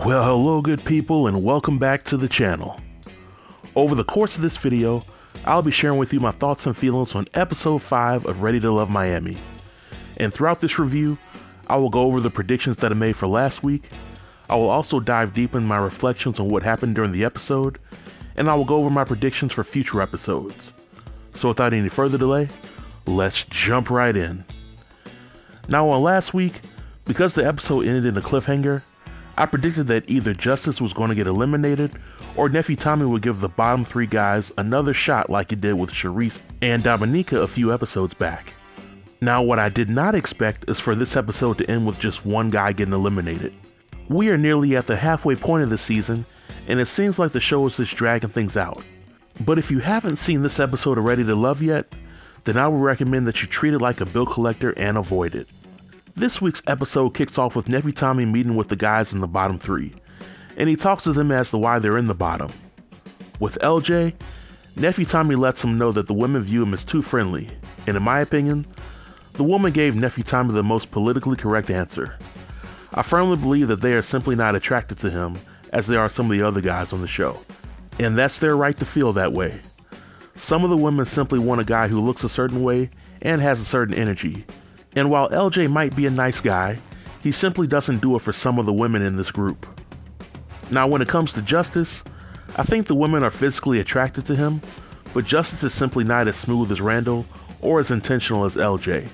Well, hello good people and welcome back to the channel. Over the course of this video, I'll be sharing with you my thoughts and feelings on episode 5 of Ready to Love Miami. And throughout this review, I will go over the predictions that I made for last week. I will also dive deep in my reflections on what happened during the episode, and I will go over my predictions for future episodes. So without any further delay, let's jump right in. Now on last week, because the episode ended in a cliffhanger, I predicted that either Justice was going to get eliminated or Nephew Tommy would give the bottom 3 guys another shot like he did with Charisse and Dominica a few episodes back. Now what I did not expect is for this episode to end with just one guy getting eliminated. We are nearly at the halfway point of the season and it seems like the show is just dragging things out. But if you haven't seen this episode of Ready to Love yet, then I would recommend that you treat it like a bill collector and avoid it. This week's episode kicks off with Nephew Tommy meeting with the guys in the bottom 3, and he talks to them as to why they're in the bottom. With LJ, Nephew Tommy lets him know that the women view him as too friendly, and in my opinion, the woman gave Nephew Tommy the most politically correct answer. I firmly believe that they are simply not attracted to him as they are some of the other guys on the show, and that's their right to feel that way. Some of the women simply want a guy who looks a certain way and has a certain energy. And while LJ might be a nice guy, he simply doesn't do it for some of the women in this group. Now when it comes to Justice, I think the women are physically attracted to him, but Justice is simply not as smooth as Randall or as intentional as LJ.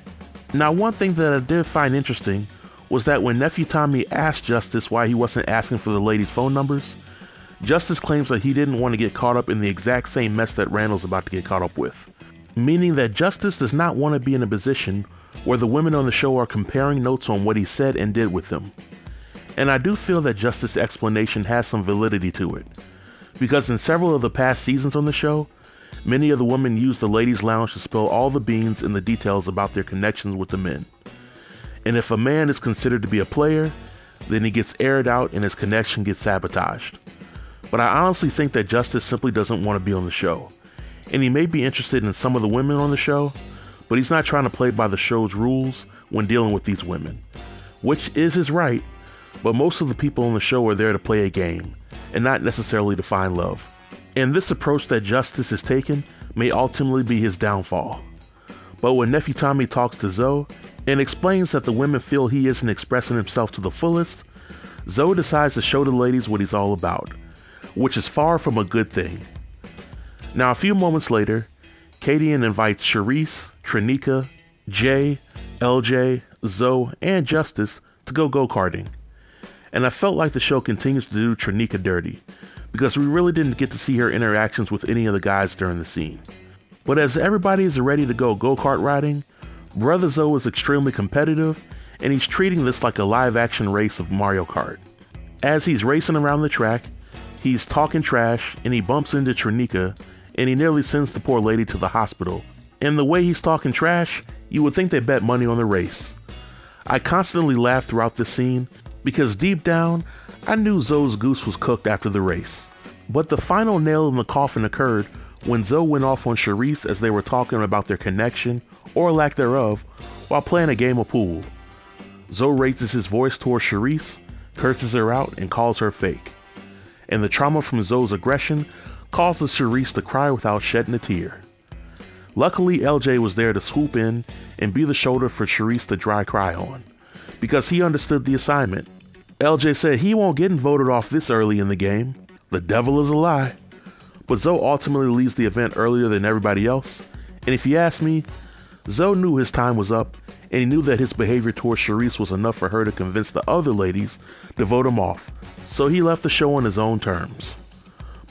Now one thing that I did find interesting was that when Nephew Tommy asked Justice why he wasn't asking for the ladies' phone numbers, Justice claims that he didn't want to get caught up in the exact same mess that Randall's about to get caught up with. Meaning that Justice does not want to be in a position where the women on the show are comparing notes on what he said and did with them. And I do feel that Justice's explanation has some validity to it, because in several of the past seasons on the show, many of the women use the ladies' lounge to spill all the beans and the details about their connections with the men. And if a man is considered to be a player, then he gets aired out and his connection gets sabotaged. But I honestly think that Justice simply doesn't want to be on the show, and he may be interested in some of the women on the show, but he's not trying to play by the show's rules when dealing with these women, which is his right, but most of the people on the show are there to play a game and not necessarily to find love. And this approach that Justice has taken may ultimately be his downfall. But when Nephew Tommy talks to Zoe and explains that the women feel he isn't expressing himself to the fullest, Zoe decides to show the ladies what he's all about, which is far from a good thing. Now a few moments later, Kadian invites Charisse, Trinika, Jay, LJ, Zoe, and Justice to go go-karting. And I felt like the show continues to do Trinika dirty, because we really didn't get to see her interactions with any of the guys during the scene. But as everybody is ready to go go-kart riding, Brother Zoe is extremely competitive, and he's treating this like a live-action race of Mario Kart. As he's racing around the track, he's talking trash, and he bumps into Trinika, and he nearly sends the poor lady to the hospital. And the way he's talking trash, you would think they bet money on the race. I constantly laughed throughout this scene because deep down, I knew Zoe's goose was cooked after the race. But the final nail in the coffin occurred when Zoe went off on Charisse as they were talking about their connection, or lack thereof, while playing a game of pool. Zoe raises his voice towards Charisse, curses her out, and calls her fake. And the trauma from Zoe's aggression causes Charisse to cry without shedding a tear. Luckily, LJ was there to swoop in and be the shoulder for Charisse to dry cry on, because he understood the assignment. LJ said he won't get voted off this early in the game. The devil is a lie. But Zoe ultimately leaves the event earlier than everybody else, and if you ask me, Zoe knew his time was up, and he knew that his behavior towards Charisse was enough for her to convince the other ladies to vote him off, so he left the show on his own terms.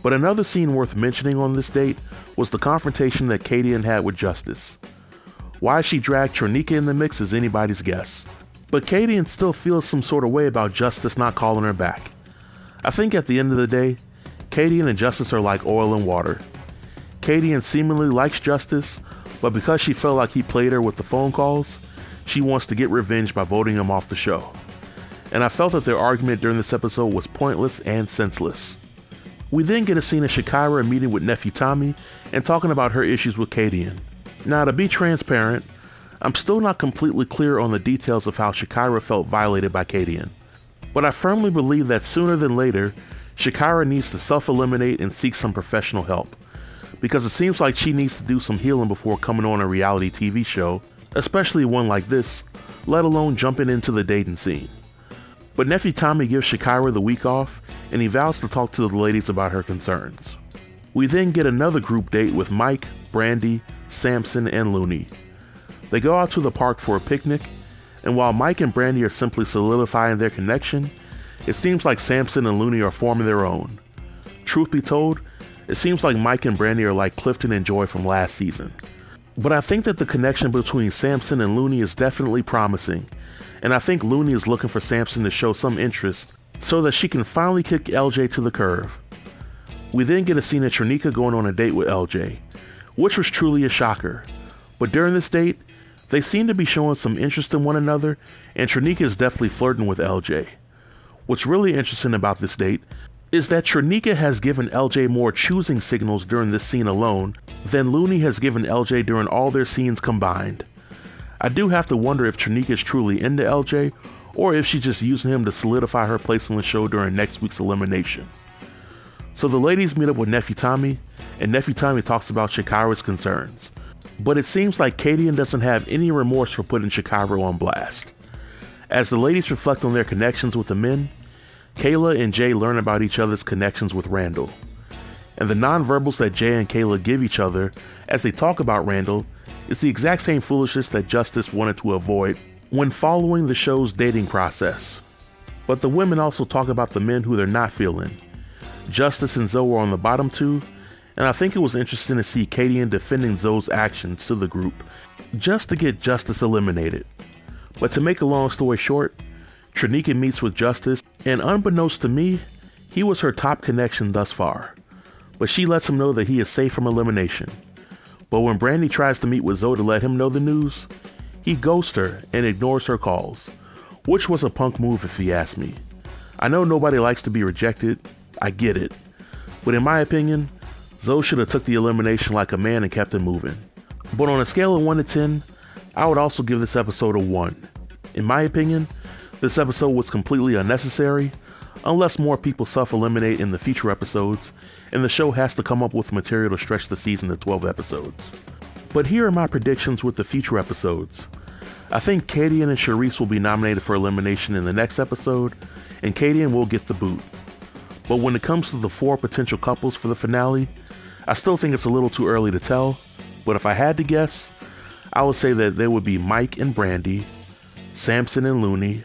But another scene worth mentioning on this date was the confrontation that Kadian had with Justice. Why she dragged Trinika in the mix is anybody's guess, but Kadian still feels some sort of way about Justice not calling her back. I think at the end of the day, Kadian and Justice are like oil and water. Kadian seemingly likes Justice, but because she felt like he played her with the phone calls, she wants to get revenge by voting him off the show. And I felt that their argument during this episode was pointless and senseless. We then get a scene of Shakira meeting with Nephew Tommy and talking about her issues with Kadian. Now to be transparent, I'm still not completely clear on the details of how Shakira felt violated by Kadian. But I firmly believe that sooner than later, Shakira needs to self-eliminate and seek some professional help, because it seems like she needs to do some healing before coming on a reality TV show, especially one like this, let alone jumping into the dating scene. But nephew Tommy gives Shakira the week off, and he vows to talk to the ladies about her concerns. We then get another group date with Mike, Brandy, Samson, and Looney. They go out to the park for a picnic, and while Mike and Brandy are simply solidifying their connection, it seems like Samson and Looney are forming their own. Truth be told, it seems like Mike and Brandy are like Clifton and Joy from last season. But I think that the connection between Samson and Looney is definitely promising, and I think Looney is looking for Samson to show some interest so that she can finally kick LJ to the curb. We then get a scene of Trinika going on a date with LJ, which was truly a shocker. But during this date, they seem to be showing some interest in one another, and Trinika is definitely flirting with LJ. What's really interesting about this date is that Trinika has given LJ more choosing signals during this scene alone than Looney has given LJ during all their scenes combined. I do have to wonder if Trinika is truly into LJ, or if she's just using him to solidify her place on the show during next week's elimination. So the ladies meet up with nephew Tommy, and nephew Tommy talks about Shakira's concerns. But it seems like Kadian doesn't have any remorse for putting Shakira on blast. As the ladies reflect on their connections with the men, Kayla and Jay learn about each other's connections with Randall. And the nonverbals that Jay and Kayla give each other as they talk about Randall is the exact same foolishness that Justice wanted to avoid when following the show's dating process. But the women also talk about the men who they're not feeling. Justice and Zoe are on the bottom two, and I think it was interesting to see Kadian defending Zoe's actions to the group just to get Justice eliminated. But to make a long story short, Trinika meets with Justice, and unbeknownst to me, he was her top connection thus far. But she lets him know that he is safe from elimination. But when Brandy tries to meet with Zoe to let him know the news, he ghosts her and ignores her calls, which was a punk move if you ask me. I know nobody likes to be rejected, I get it, but in my opinion, Zoe should have took the elimination like a man and kept it moving. But on a scale of 1 to 10, I would also give this episode a 1. In my opinion, this episode was completely unnecessary, unless more people self-eliminate in the future episodes, and the show has to come up with material to stretch the season to 12 episodes. But here are my predictions with the future episodes. I think Kadian and Charisse will be nominated for elimination in the next episode, and Kadian will get the boot. But when it comes to the 4 potential couples for the finale, I still think it's a little too early to tell, but if I had to guess, I would say that they would be Mike and Brandy, Samson and Looney,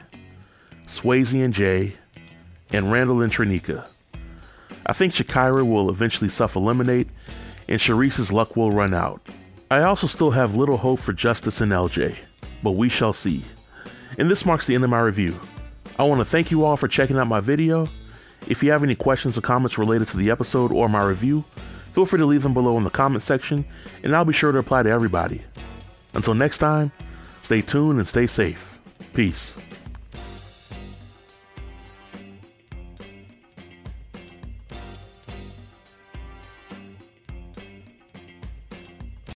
Swayze and Jay, and Randall and Trinika. I think Shakira will eventually self-eliminate, and Charisse's luck will run out. I also still have little hope for Justice and LJ, but we shall see. And this marks the end of my review. I want to thank you all for checking out my video. If you have any questions or comments related to the episode or my review, feel free to leave them below in the comment section, and I'll be sure to reply to everybody. Until next time, stay tuned and stay safe. Peace.